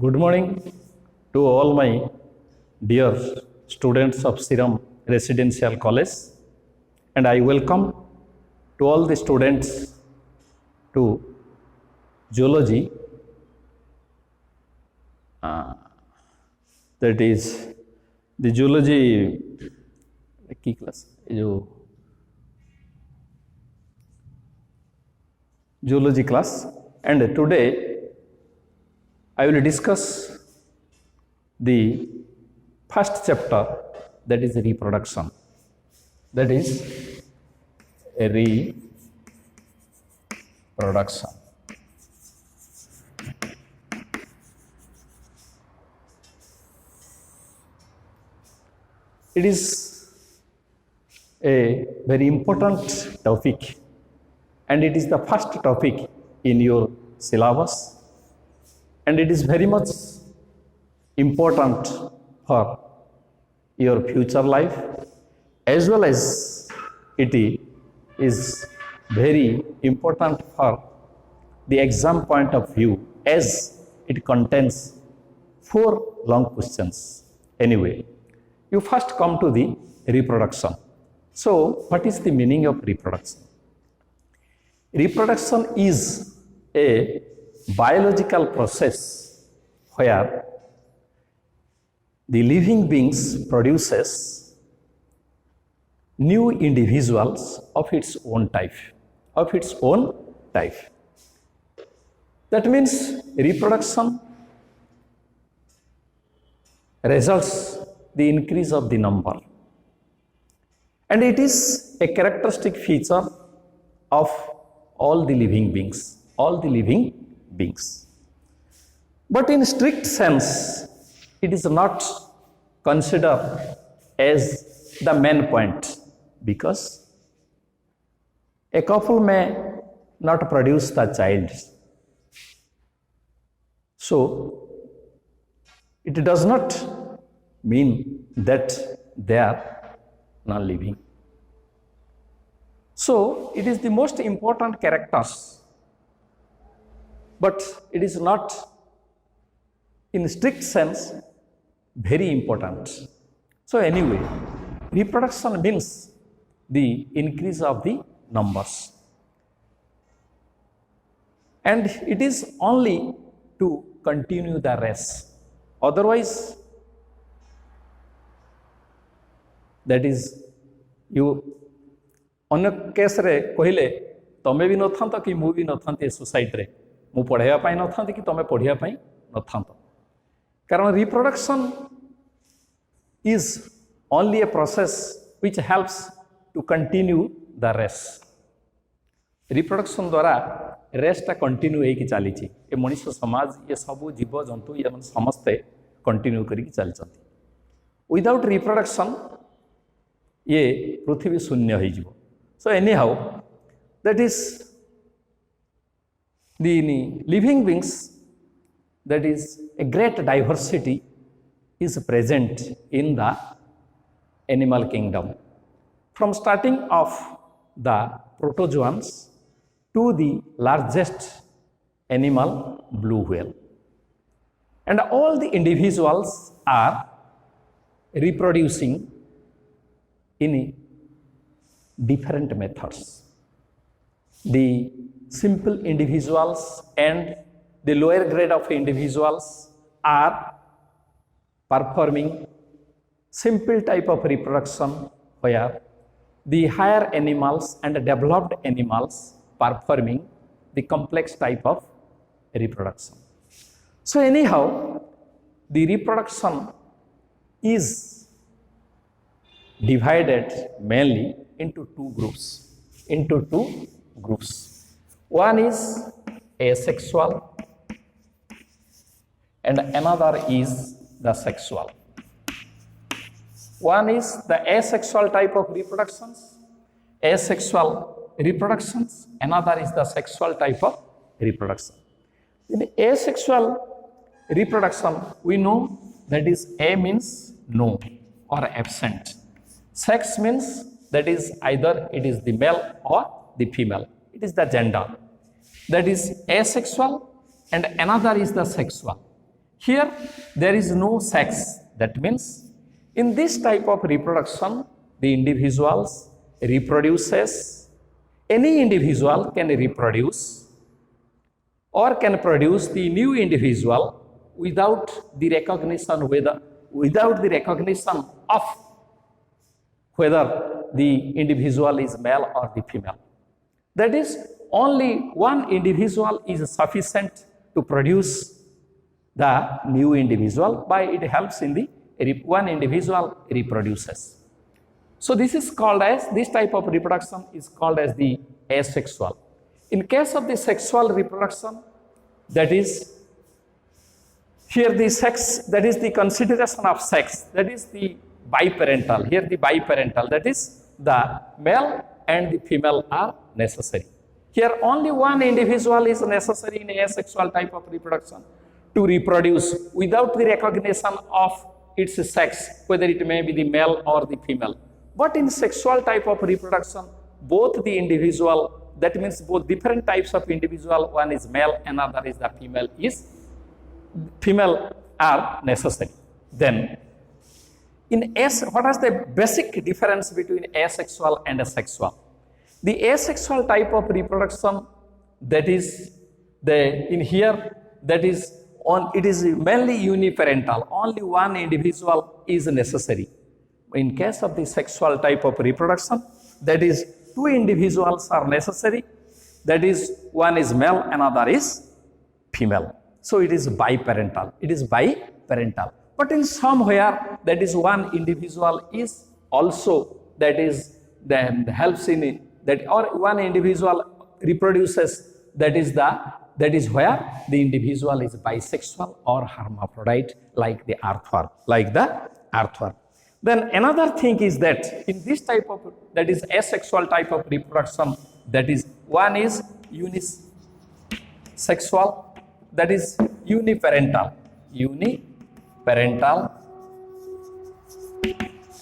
Good morning to all my dear students of Siram Residential College, and I welcome to all the students to zoology, that is the zoology key class, zoology class, and today I will discuss the first chapter, that is reproduction. That is reproduction. It is a very important topic, and it is the first topic in your syllabus, and it is very much important for your future life, as well as it is very important for the exam point of view, as it contains 4 long questions. Anyway, you first come to the reproduction. So, what is the meaning of reproduction? Reproduction is a biological process where the living beings produces new individuals of its own type. That means reproduction results the increase of the number, and it is a characteristic feature of all the living beings. But in strict sense, it is not considered as the main point, because a couple may not produce the child. So, it does not mean that they are not living. So, it is the most important characters, but it is not in strict sense very important. So anyway, reproduction means the increase of the numbers, and it is only to continue the race. Otherwise, that is, you अनेक case रे कहले तमे भी न थांत कि मु भी न थांती सोसाइटी रे, मु पढ़ाइबा पई न थांती कि तमे पढ़िया पई न थांत. कारण reproduction is only a process which helps to continue the race. Reproduction द्वारा रेस टा कंटिन्यू होई कि चली छी. ए मनुष्य समाज, ये सब जीव जंतु, ये समस्ते कंटिन्यू करी कि चली छथि. विदाउट रिप्रोडक्शन ये पृथ्वी शून्य हो जीवो. So anyhow, that is the living beings, that is a great diversity is present in the animal kingdom, from starting of the protozoans to the largest animal, blue whale, and all the individuals are reproducing in different methods. The simple individuals and the lower grade of individuals are performing simple type of reproduction, where the higher animals and developed animals performing the complex type of reproduction. So anyhow, the reproduction is divided mainly into two groups. One is asexual and another is the sexual. One is the asexual type of reproductions, another is the sexual type of reproduction. In asexual reproduction, we know that is A means no or absent. Sex means that is either it is the male or the female. It is the gender. That is asexual and another is the sexual. Here there is no sex. That means in this type of reproduction, the individuals reproduces. Any individual can reproduce or can produce the new individual without the recognition of whether the individual is male or the female. That is, only one individual is sufficient to produce the new individual, by it helps in the one individual reproduces. So this is called as, this type of reproduction is called as the asexual. In case of the sexual reproduction, that is, here the sex, that is the consideration of sex, that is the biparental. Here the biparental, that is the male and the female are necessary. Here only one individual is necessary in asexual type of reproduction to reproduce without the recognition of its sex, whether it may be the male or the female. But in sexual type of reproduction, both the individual, that means both different types of individual, one is male, another is the female are necessary. Then, what is the basic difference between asexual and asexual? The asexual type of reproduction, that is it is mainly uniparental. Only one individual is necessary. In case of the sexual type of reproduction, that is two individuals are necessary. That is, one is male, another is female. So it is biparental. It is biparental. But in somewhere, that is one individual is also, that is then helps in it, that or one individual reproduces, that is where the individual is bisexual or hermaphrodite, like the earthworm, Then another thing is that in this type of, that is asexual type of reproduction, that is one is unisexual, that is uniparental,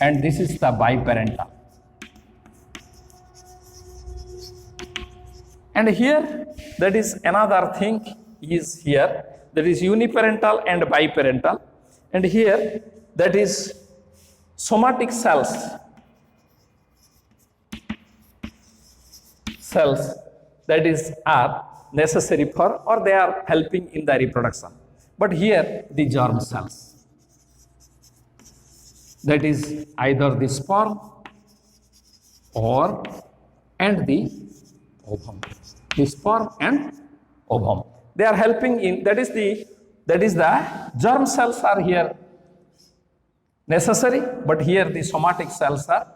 and this is the biparental. And here, that is another thing is here, that is uniparental and biparental, and here that is somatic cells that is are necessary for, or they are helping in the reproduction. But here the germ cells, that is either the sperm or and the ovum. The sperm and ovum, they are helping in, that is the germ cells are here necessary, but here the somatic cells are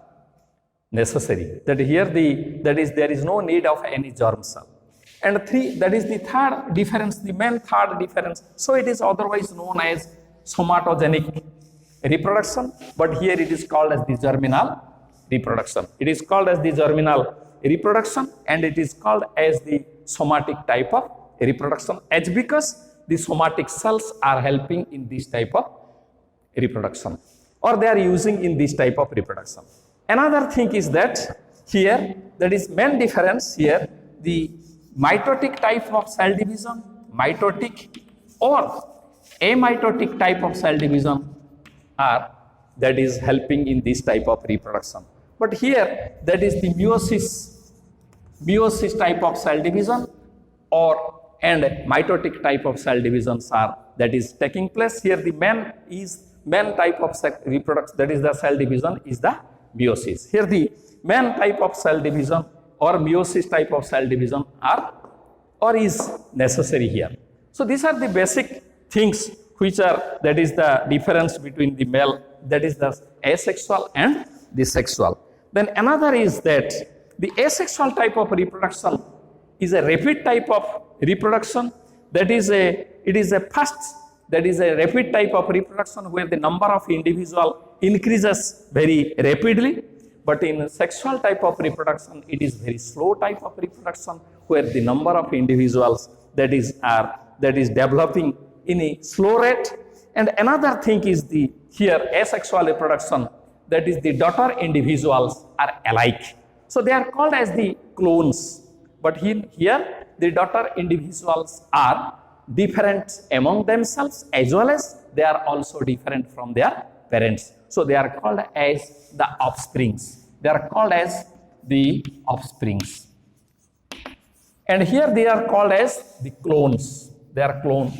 necessary. That here there is no need of any germ cell. And that is the third difference, the main third difference. So it is otherwise known as somatogenic reproduction, but here it is called as the germinal reproduction. It is called as the germinal reproduction, and it is called as the somatic type of reproduction, as because the somatic cells are helping in this type of reproduction, or they are using in this type of reproduction. Another thing is that here, that is main difference here, the mitotic type of cell division, mitotic or amitotic type of cell division are, that is helping in this type of reproduction. But here, that is the meiosis type of cell division and mitotic type of cell divisions are, that is taking place. Here the main type of reproduction, that is the cell division, is the meiosis. Here the main type of cell division or meiosis type of cell division are or is necessary here. So these are the basic things which are, that is the difference between the male, that is the asexual and the sexual. Then another is that the asexual type of reproduction is a rapid type of reproduction. That is a rapid type of reproduction where the number of individual increases very rapidly. But in sexual type of reproduction, it is very slow type of reproduction where the number of individuals that is developing in a slow rate. And another thing is here asexual reproduction, that is the daughter individuals are alike. So they are called as the clones. But here the daughter individuals are different among themselves as well as they are also different from their parents. So they are called as the offsprings. They are called as the offsprings. And here they are called as the clones. They are clone.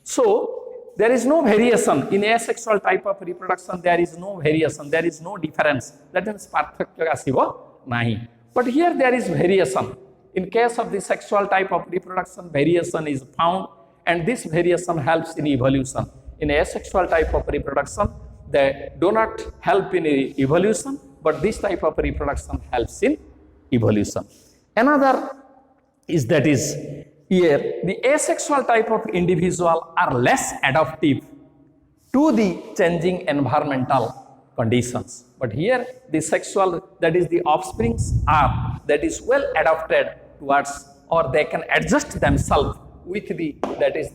So there is no variation in asexual type of reproduction. There is no variation. There is no difference. That means parthakya asibo nahi. But here there is variation. In case of the sexual type of reproduction, variation is found, and this variation helps in evolution. In asexual type of reproduction, they do not help in evolution, but this type of reproduction helps in evolution. Another is that is here the asexual type of individual are less adaptive to the changing environmental conditions. But here the sexual, that is the offsprings, are that is well adapted towards, or they can adjust themselves with the that is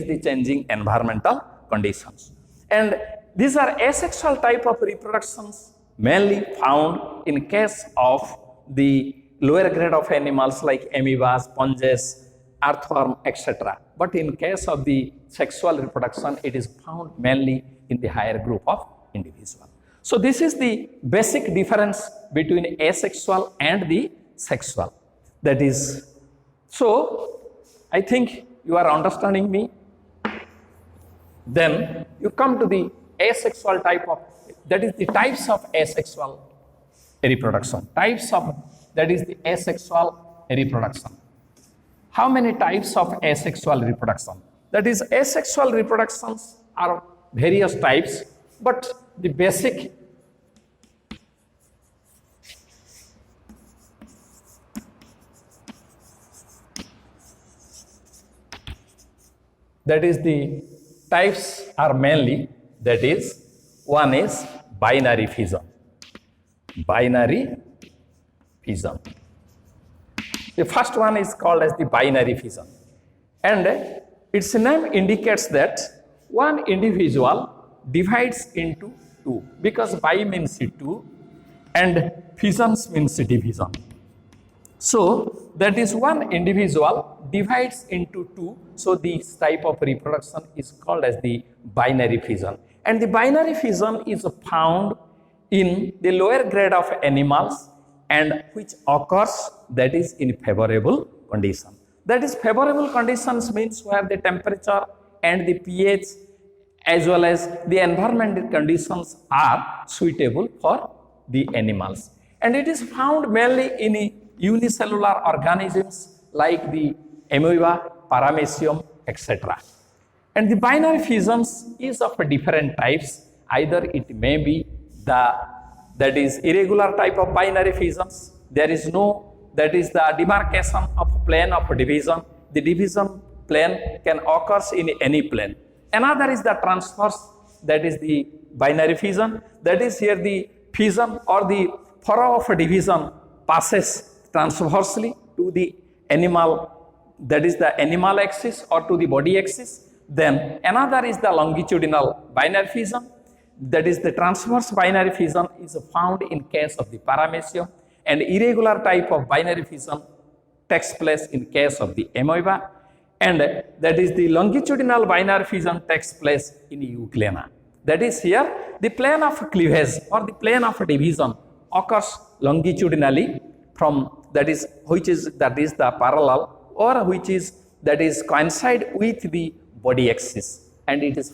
the changing environmental conditions. And these are asexual type of reproductions mainly found in case of the lower grade of animals like amoebas, sponges, earthworm, etc. But in case of the sexual reproduction, it is found mainly in the higher group of individual. So this is the basic difference between asexual and the sexual. That is, so I think you are understanding me. Then you come to the asexual type of, that is the types of asexual reproduction. Types of, that is the asexual reproduction. How many types of asexual reproduction? That is, asexual reproductions are various types, but the basic that is the types are mainly, that is, one is binary fission. Binary fission. The first one is called as the binary fission, and its name indicates that one individual divides into two, because bi means two and fissions means division. So that is, one individual divides into two. So this type of reproduction is called as the binary fission. And the binary fission is found in the lower grade of animals, and which occurs, that is, in favorable condition. That is, favorable conditions means where the temperature and the pH as well as the environmental conditions are suitable for the animals. And it is found mainly in unicellular organisms like the amoeba, paramecium, etc. And the binary fissions is of different types. Either it may be that is irregular type of binary fissions. There is no, that is the demarcation of plane of division. The division plane can occur in any plane. Another is the transverse, that is the binary fission. That is, here the fission or the furrow of division passes transversely to the animal, that is the animal axis or to the body axis. Then another is the longitudinal binary fission. That is, the transverse binary fission is found in case of the paramecium, and irregular type of binary fission takes place in case of the amoeba, and that is the longitudinal binary fission takes place in Euglena. That is, here the plane of cleavage or the plane of division occurs longitudinally from, that is, which is, that is the parallel, or which is, that is, coincide with the body axis, and it is